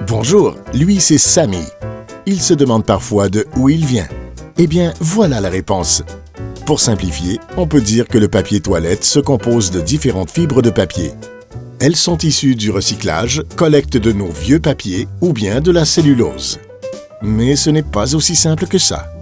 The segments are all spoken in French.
Bonjour, lui c'est Samy. Il se demande parfois de où il vient. Eh bien, voilà la réponse. Pour simplifier, on peut dire que le papier toilette se compose de différentes fibres de papier. Elles sont issues du recyclage, collecte de nos vieux papiers ou bien de la cellulose. Mais ce n'est pas aussi simple que ça.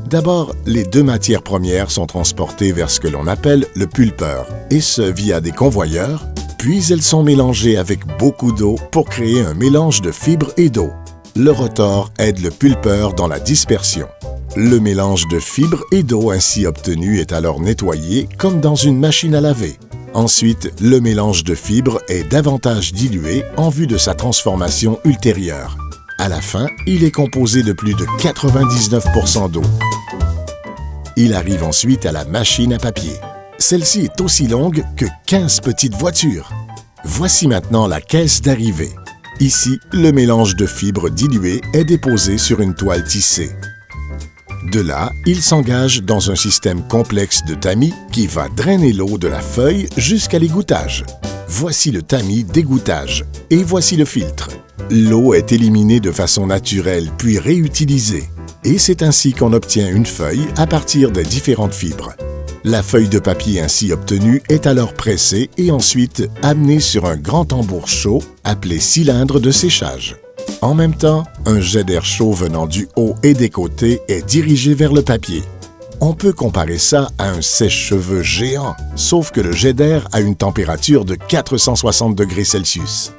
D'abord, les deux matières premières sont transportées vers ce que l'on appelle le pulpeur, et ce via des convoyeurs, puis elles sont mélangées avec beaucoup d'eau pour créer un mélange de fibres et d'eau. Le rotor aide le pulpeur dans la dispersion. Le mélange de fibres et d'eau ainsi obtenu est alors nettoyé comme dans une machine à laver. Ensuite, le mélange de fibres est davantage dilué en vue de sa transformation ultérieure. À la fin, il est composé de plus de 99% d'eau. Il arrive ensuite à la machine à papier. Celle-ci est aussi longue que 15 petites voitures. Voici maintenant la caisse d'arrivée. Ici, le mélange de fibres diluées est déposé sur une toile tissée. De là, il s'engage dans un système complexe de tamis qui va drainer l'eau de la feuille jusqu'à l'égouttage. Voici le tamis d'égouttage et voici le filtre. L'eau est éliminée de façon naturelle puis réutilisée. Et c'est ainsi qu'on obtient une feuille à partir des différentes fibres. La feuille de papier ainsi obtenue est alors pressée et ensuite amenée sur un grand tambour chaud appelé cylindre de séchage. En même temps, un jet d'air chaud venant du haut et des côtés est dirigé vers le papier. On peut comparer ça à un sèche-cheveux géant, sauf que le jet d'air a une température de 460 degrés Celsius.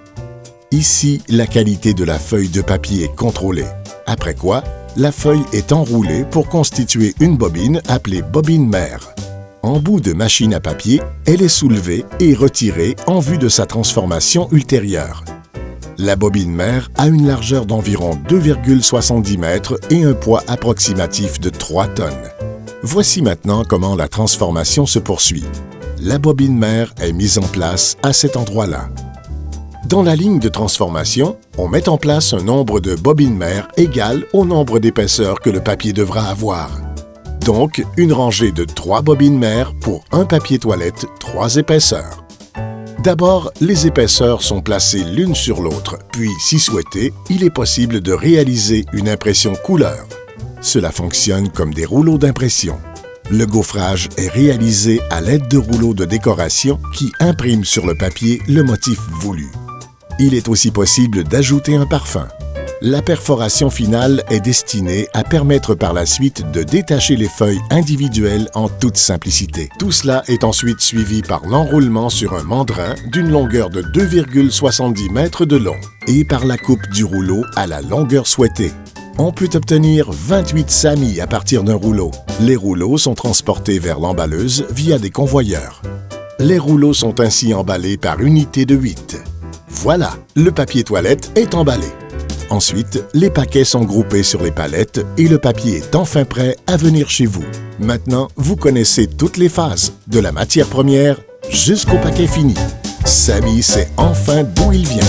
Ici, la qualité de la feuille de papier est contrôlée. Après quoi, la feuille est enroulée pour constituer une bobine appelée bobine mère. En bout de machine à papier, elle est soulevée et retirée en vue de sa transformation ultérieure. La bobine mère a une largeur d'environ 2,70 mètres et un poids approximatif de 3 tonnes. Voici maintenant comment la transformation se poursuit. La bobine mère est mise en place à cet endroit-là. Dans la ligne de transformation, on met en place un nombre de bobines mères égal au nombre d'épaisseurs que le papier devra avoir. Donc, une rangée de 3 bobines mères pour un papier toilette 3 épaisseurs. D'abord, les épaisseurs sont placées l'une sur l'autre, puis, si souhaité, il est possible de réaliser une impression couleur. Cela fonctionne comme des rouleaux d'impression. Le gaufrage est réalisé à l'aide de rouleaux de décoration qui impriment sur le papier le motif voulu. Il est aussi possible d'ajouter un parfum. La perforation finale est destinée à permettre par la suite de détacher les feuilles individuelles en toute simplicité. Tout cela est ensuite suivi par l'enroulement sur un mandrin d'une longueur de 2,70 mètres de long et par la coupe du rouleau à la longueur souhaitée. On peut obtenir 28 samis à partir d'un rouleau. Les rouleaux sont transportés vers l'emballeuse via des convoyeurs. Les rouleaux sont ainsi emballés par unité de 8. Voilà, le papier toilette est emballé. Ensuite, les paquets sont groupés sur les palettes et le papier est enfin prêt à venir chez vous. Maintenant, vous connaissez toutes les phases, de la matière première jusqu'au paquet fini. Samy sait enfin d'où il vient.